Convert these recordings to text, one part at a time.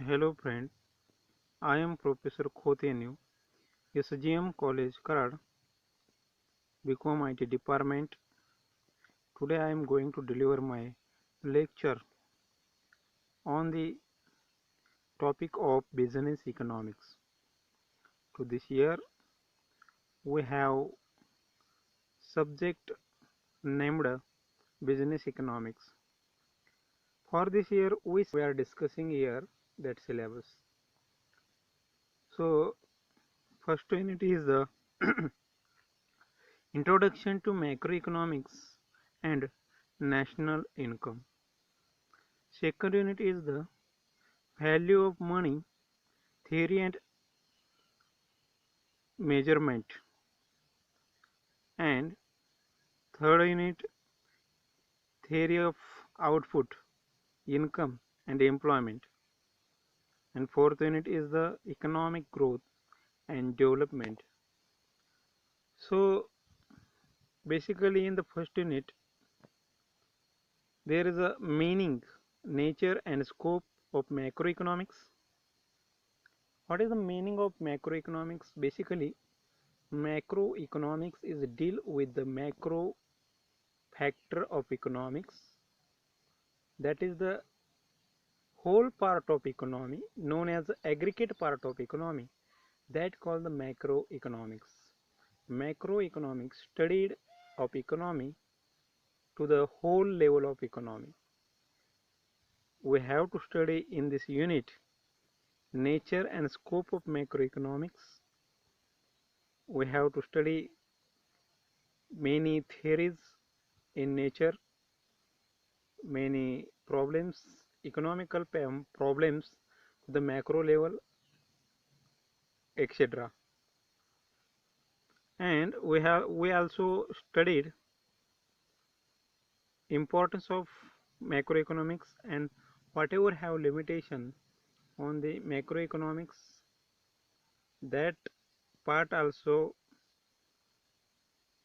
Hello friend, I am Professor Khotenu, SGM College Karad, BCom IT Department. Today I am going to deliver my lecture on the topic of business economics. To this year we have subject named business economics. For this year we are discussing here that syllabus. So first unit is the introduction to macroeconomics and national income. Second unit is the value of money, theory and measurement. And third unit, theory of output, income and employment. And fourth unit is the economic growth and development. So basically in the first unit, there is a meaning, nature and scope of macroeconomics. What is the meaning of macroeconomics? Basically, macroeconomics is deal with the macro factor of economics, that is the whole part of economy known as the aggregate part of economy, that called the macroeconomics. Macroeconomics studied of economy to the whole level of economy. We have to study in this unit nature and scope of macroeconomics. We have to study many theories in nature, many problems, economical problems to the macro level, etc. And we also studied importance of macroeconomics and whatever have limitation on the macroeconomics, that part also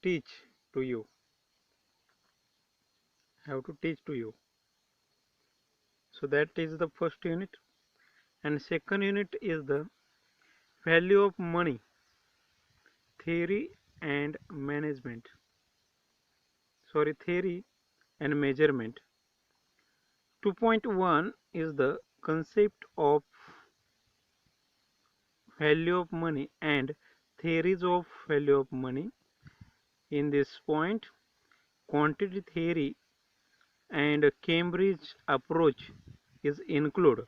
teach to you, have to teach to you. So that is the first unit. And second unit is the value of money, theory and management, sorry, theory and measurement. 2.1 is the concept of value of money and theories of value of money. In this point, quantity theory and Cambridge approach is included.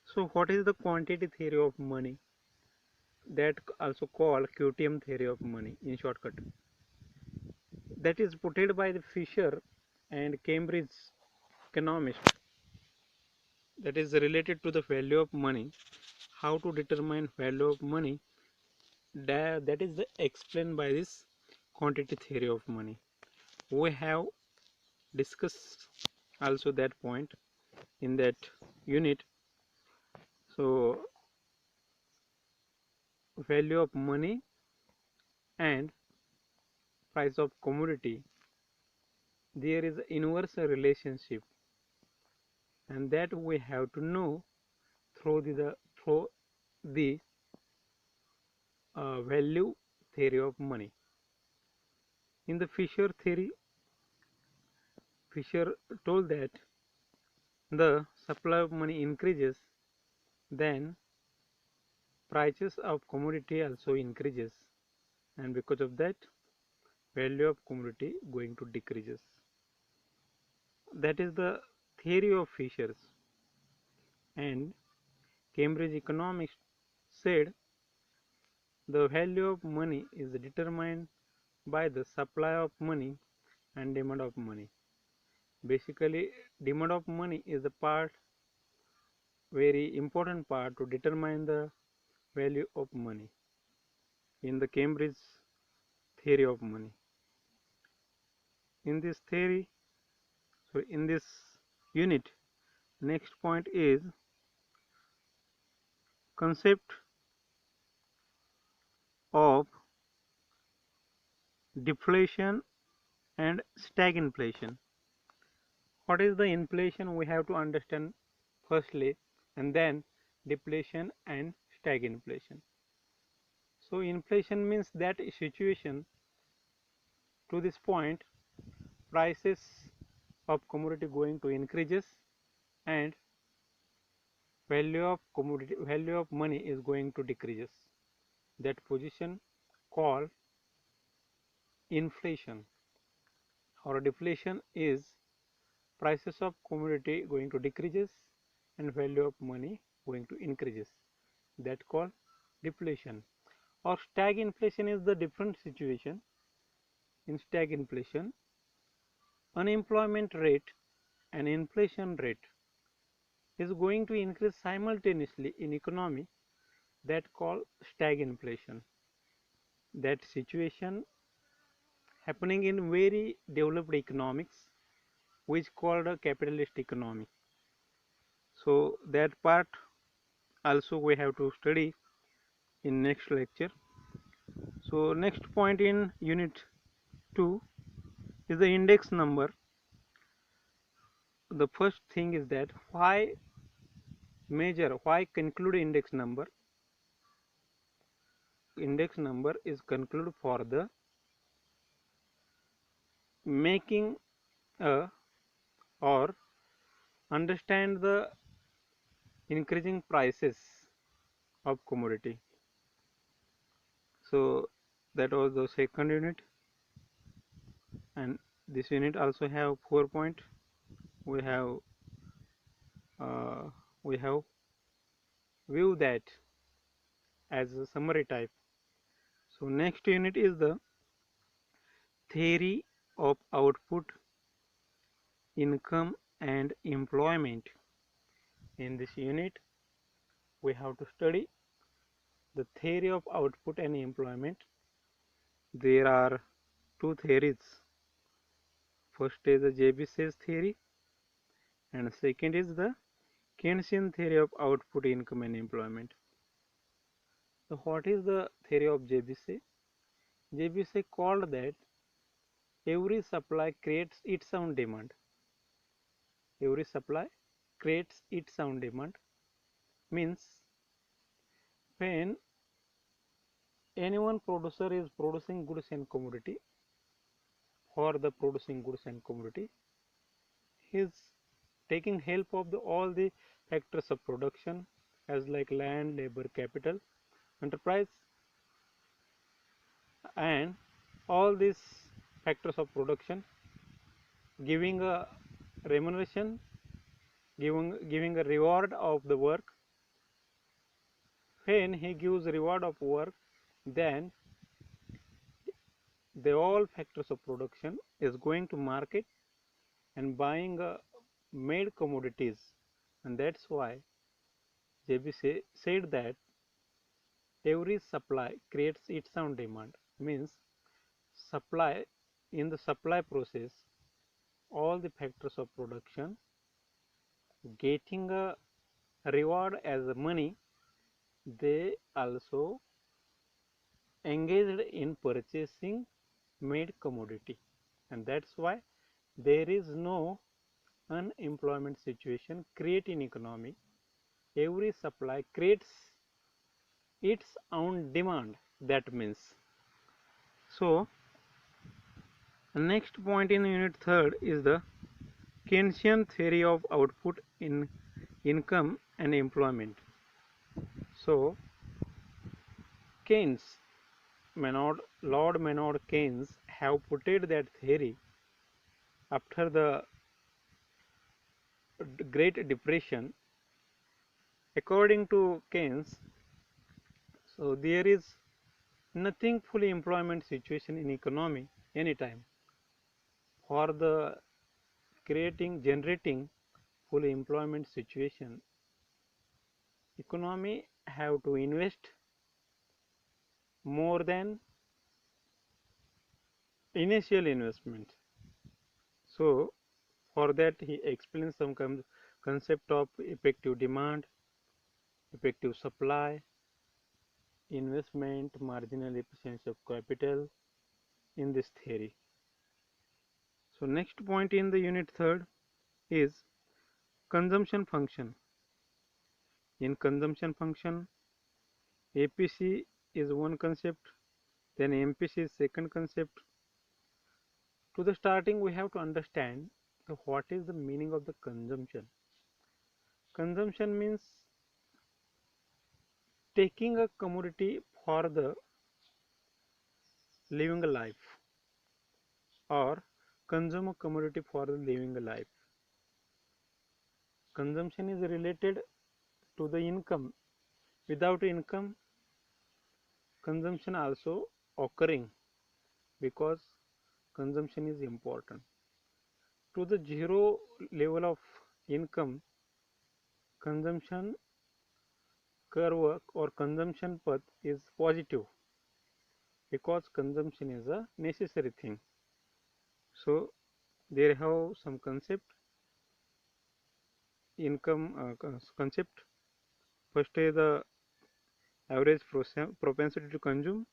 So what is the quantity theory of money? That also called QTM theory of money in shortcut. That is put by the Fisher and Cambridge economist, that is related to the value of money. How to determine value of money, that is explained by this quantity theory of money. We have discussed also that point in that unit. So value of money and price of commodity, there is an inverse relationship, and that we have to know through the value theory of money. In the Fisher theory, Fisher told that the supply of money increases, then prices of commodity also increases, and because of that value of commodity going to decreases. That is the theory of Fisher's. And Cambridge economics said the value of money is determined by the supply of money and demand of money. Basically, demand of money is the part, very important part to determine the value of money in the Cambridge theory of money. In this theory, so in this unit, next point is concept of deflation and stagflation. What is the inflation? We have to understand firstly and then deflation and stagflation. So inflation means that situation to this point prices of commodity going to increases and value of money is going to decreases. That position called inflation or deflation is prices of commodity going to decreases and value of money going to increases. That called deflation. Or stagflation is the different situation. In stagflation, unemployment rate and inflation rate is going to increase simultaneously in economy, that called stagflation. That situation happening in very developed economics which called a capitalist economy. So that part also we have to study in next lecture. So next point in unit 2 is the index number. The first thing is that why conclude index number. Index number is concluded for the making a or understand the increasing prices of commodity. So that was the second unit, and this unit also have 4 point. We have uh, we have view that as a summary type. So next unit is the theory of output, income and employment. In this unit we have to study the theory of output and employment. There are two theories. First is the Jebys's theory and second is the Keynesian theory of output, income and employment. So what is the theory of Jebys? Jebys called that every supply creates its own demand. Every supply creates its own demand means when any one producer is producing goods and commodity, for the producing goods and commodity he is taking help of all the factors of production as like land, labor, capital, enterprise, and all these factors of production giving a remuneration, giving a reward of the work. When he gives reward of work, then the all factors of production is going to market and buying made commodities, and that's why JB said that every supply creates its own demand. Means supply, in the supply process all the factors of production getting a reward as money, they also engaged in purchasing made commodity, and that's why there is no unemployment situation create in economy. Every supply creates its own demand. That means, so the next point in unit third is the Keynesian theory of output in income and employment. So Keynes, Lord Maynard Keynes have put that theory after the Great Depression. According to Keynes, so there is nothing fully employment situation in economy anytime. For the generating full employment situation, economy have to invest more than initial investment. So for that he explains some concept of effective demand, effective supply, investment, marginal efficiency of capital in this theory. So next point in the unit third is consumption function. In consumption function, APC is one concept, then MPC is second concept. To the starting, we have to understand what is the meaning of the consumption. Consumption means taking a commodity for the living a life, or consume a commodity for the living a life. Consumption is related to the income. Without income, consumption also occurring because consumption is important. To the zero level of income, consumption curve or consumption path is positive because consumption is a necessary thing. So there have some concept. First is the average propensity to consume,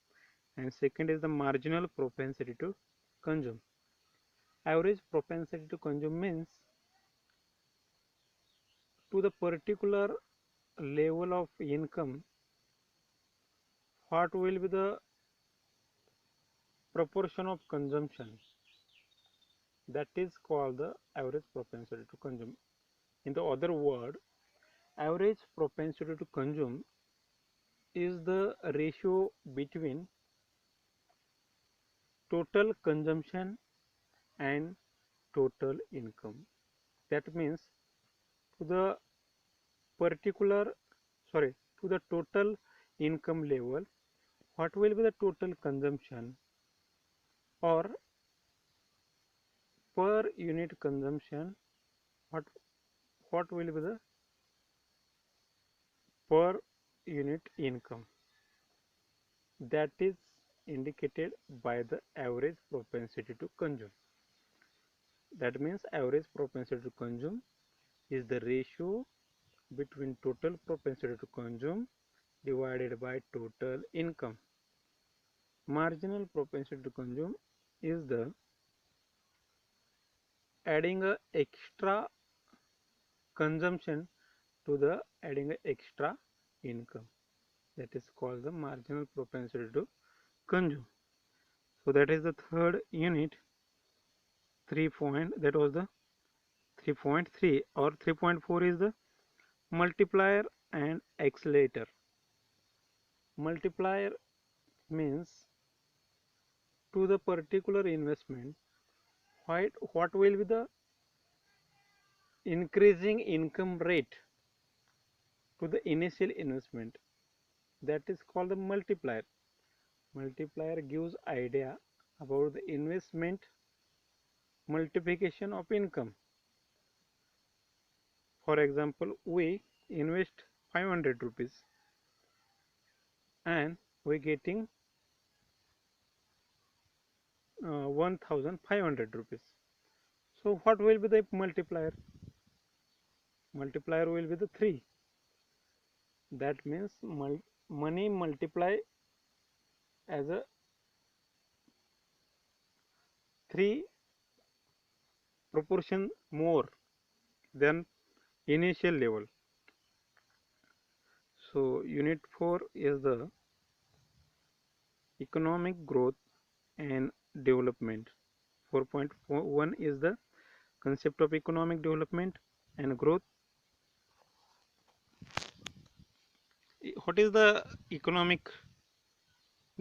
and second is the marginal propensity to consume. Average propensity to consume means to the particular level of income, what will be the proportion of consumption, that is called the average propensity to consume. In the other word, average propensity to consume is the ratio between total consumption and total income. That means to the particular, sorry, to the total income level, what will be the total consumption, or per unit consumption, what what will be the per unit income, that is indicated by the average propensity to consume. That means average propensity to consume is the ratio between total propensity to consume divided by total income. Marginal propensity to consume is the adding a extra consumption to the adding a extra income. That is called the marginal propensity to consume. So that is the third unit, 3 point, that was the 3.3, or 3.4 is the multiplier and accelerator. Multiplier means to the particular investment, what will be the increasing income rate to the initial investment, that is called the multiplier. Multiplier gives idea about the investment multiplication of income. For example, we invest 500 rupees and we getting 1500 rupees. So what will be the multiplier? Multiplier will be the 3. That means money multiply as a 3 proportion more than initial level. So unit 4 is the economic growth and development. 4.1 is the concept of economic development and growth. What is the economic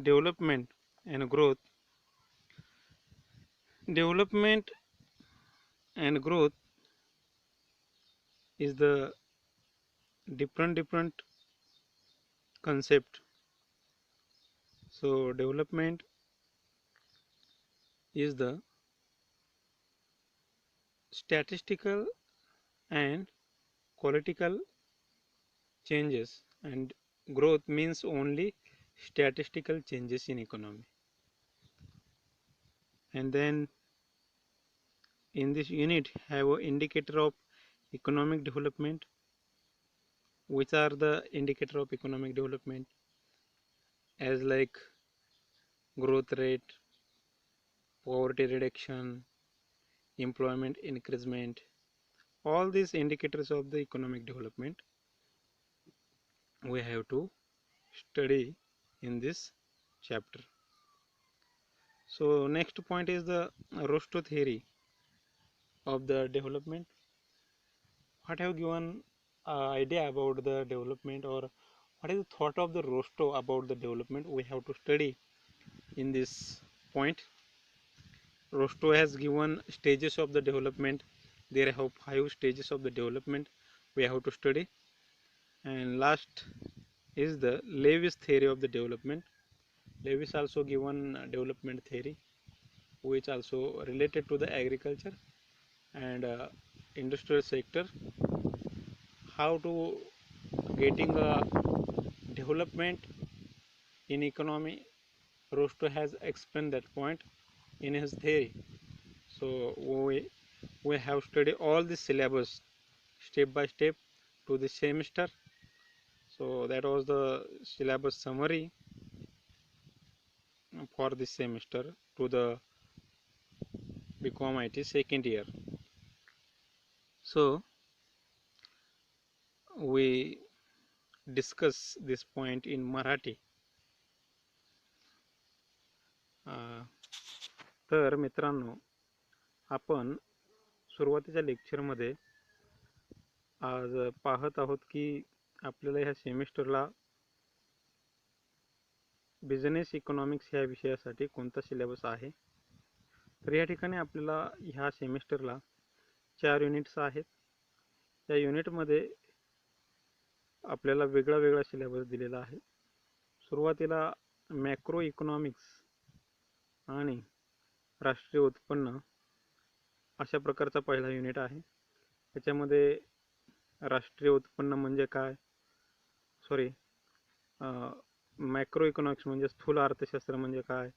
development and growth? Development and growth is the different concept. So development is the statistical and political changes, and growth means only statistical changes in economy. And then in this unit have an indicator of economic development. Which are the indicator of economic development? As like growth rate, poverty reduction, employment increasement, all these indicators of the economic development. we have to study in this chapter. So next point is the Rostow theory of the development. What have given idea about the development, or what is the thought of the Rostow about the development? We have to study in this point. Rostow has given stages of the development. There are 5 stages of the development we have to study. And last is the Lewis theory of the development. Lewis also given development theory, which also related to the agriculture and industrial sector. How to getting a development in economy. Rostow has explained that point in his theory. So we have studied all the syllabus step by step to the semester. So that was the syllabus summary for this semester to the BCom IT second year. So we discuss this point in Marathi. तर मित्रांनो, आपण सुरुवातीच्या लेक्चरमध्ये आज पाहत आहोत की आपल्याला ह्या सेमिस्टरला बिझनेस इकॉनॉमिक्स ह्या विषयासाठी कोणता सिलेबस आहे. तर या ठिकाणी आपल्याला ह्या सेमिस्टरला 4 युनिट्स आहेत. या युनिटमध्ये आपल्याला वेगळा वेगळा सिलेबस दिलेला आहे. सुरुवातीला मॅक्रो इकॉनॉमिक्स आणि राष्ट्रीय उत्पन्न अशा प्रकारचा पहिला युनिट आहे. त्याच्यामध्ये राष्ट्रीय उत्पन्न म्हणजे काय, मॅक्रो इकॉनॉमिक्स म्हणजे स्थूल अर्थशास्त्र म्हणजे काय,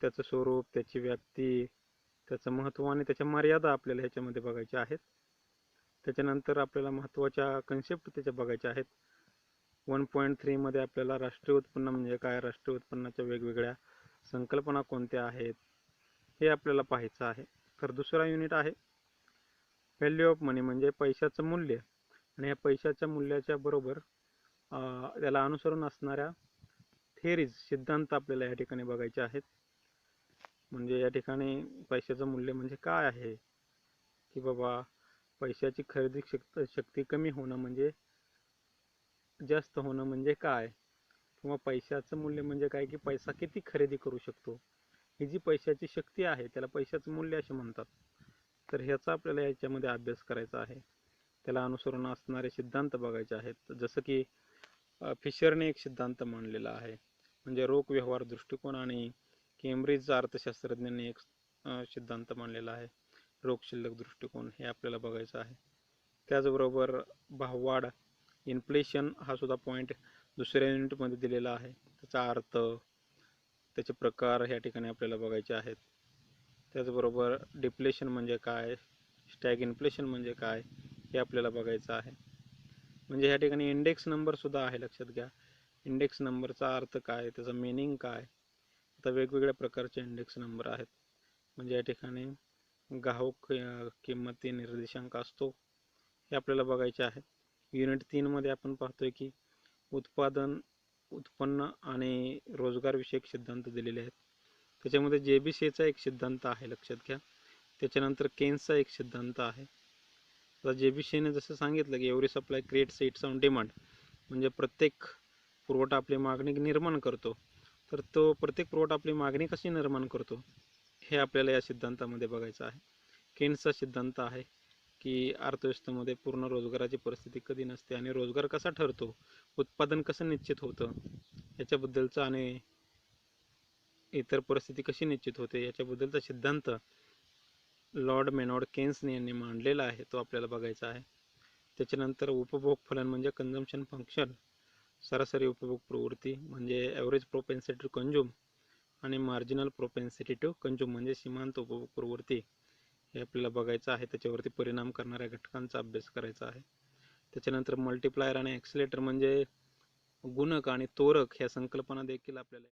त्याचं स्वरूप, त्याची व्याप्ती, त्याचं महत्त्व आणि त्याच्या मर्यादा आपल्याला ह्याच्यामध्ये बघायच्या आहेत. त्याच्यानंतर आपल्याला महत्त्वाच्या कन्सेप्ट त्याच्या बघायच्या आहेत. 1.3 मध्ये आपल्याला राष्ट्रीय उत्पन्न म्हणजे काय, राष्ट्रीय उत्पन्नाच्या वेगवेगळ्या संकल्पना कोणत्या आहेत हे आपल्याला पाहायचं आहे. तर दुसरा युनिट आहे व्हॅल्यू ऑफ मनी म्हणजे पैशाचं मूल्य, आणि या पैशाच्या मूल्याच्या बरोबर त्याला अनुसरून असणाऱ्या थेरीज, सिद्धांत आपल्याला या ठिकाणी बघायचे आहेत. म्हणजे या ठिकाणी पैशाचं मूल्य म्हणजे काय आहे, की बाबा पैशाची खरेदी शक्ती कमी होणं म्हणजे जास्त होणं म्हणजे काय, किंवा पैशाचं मूल्य म्हणजे काय, की पैसा किती खरेदी करू शकतो, ही जी पैशाची शक्ती आहे त्याला पैशाचं मूल्य असे म्हणतात. तर ह्याचा आपल्याला याच्यामध्ये अभ्यास करायचा आहे. त्याला अनुसरून असणारे सिद्धांत बघायचे आहेत. जसं की फिशरने एक सिद्धांत मांडलेला आहे, म्हणजे रोख व्यवहार दृष्टिकोन, आणि केम्ब्रिज अर्थशास्त्रज्ञांनी एक सिद्धांत मांडलेला आहे, रोख शिल्लक दृष्टिकोन. हे आपल्याला बघायचं आहे. त्याचबरोबर भाववाढ, इन्फ्लेशन हा सुद्धा पॉईंट दुसऱ्या युनिटमध्ये दिलेला आहे. त्याचा अर्थ, त्याचे प्रकार ह्या ठिकाणी आपल्याला बघायचे आहेत. त्याचबरोबर डिप्लेशन म्हणजे काय, स्टॅग इन्फ्लेशन म्हणजे काय हे आपल्याला बघायचं आहे. म्हणजे ह्या ठिकाणी इंडेक्स नंबर सुद्धा आहे, लक्षात घ्या. इंडेक्स नंबरचा अर्थ काय, त्याचा मीनिंग काय. आता वेगवेगळ्या प्रकारचे इंडेक्स नंबर आहेत. म्हणजे या ठिकाणी ग्राहक किंमती निर्देशांक असतो, हे आपल्याला बघायचे आहे. युनिट 3 मध्ये आपण पाहतोय की उत्पादन, उत्पन्न आणि रोजगार विषयक सिद्धांत दिलेले आहेत. त्याच्यामध्ये जेबीसीचा एक सिद्धांत आहे, लक्षात घ्या. त्याच्यानंतर केन्सचा एक सिद्धांत आहे. आता जेबीसीने जसं सांगितलं की every supply creates it's on demand, म्हणजे प्रत्येक पुरवठा आपली मागणी निर्माण करतो. तर तो प्रत्येक पुरवठा आपली मागणी कशी निर्माण करतो हे आपल्याला या सिद्धांतामध्ये बघायचं आहे. केन्सचा सिद्धांत आहे की अर्थव्यवस्थेमध्ये पूर्ण रोजगाराची परिस्थिती कधी नसते आणि रोजगार कसा ठरतो, उत्पादन कसं निश्चित होतं याच्याबद्दलचा, आणि इतर परिस्थिती कशी निश्चित होते याच्याबद्दलचा सिद्धांत लॉर्ड मेनॉर्ड केन्स यांनी मांडलेला आहे, तो आपल्याला बघायचा आहे. त्याच्यानंतर उपभोग फलन म्हणजे कन्झम्पशन फंक्शन, सरासरी उपभोग प्रवृत्ती म्हणजे ॲव्हरेज प्रोपेन्सिटी टू कंझ्युम, आणि मार्जिनल प्रोपेन्सिटी टू कंझ्युम म्हणजे सीमांत उपभोग प्रवृत्ती, हे आपल्याला बघायचं आहे. त्याच्यावरती परिणाम करणाऱ्या घटकांचा अभ्यास करायचा आहे. त्याच्यानंतर मल्टिप्लायर आणि ॲक्सिलेटर म्हणजे गुणक आणि तोरक ह्या संकल्पना देखील आपल्याला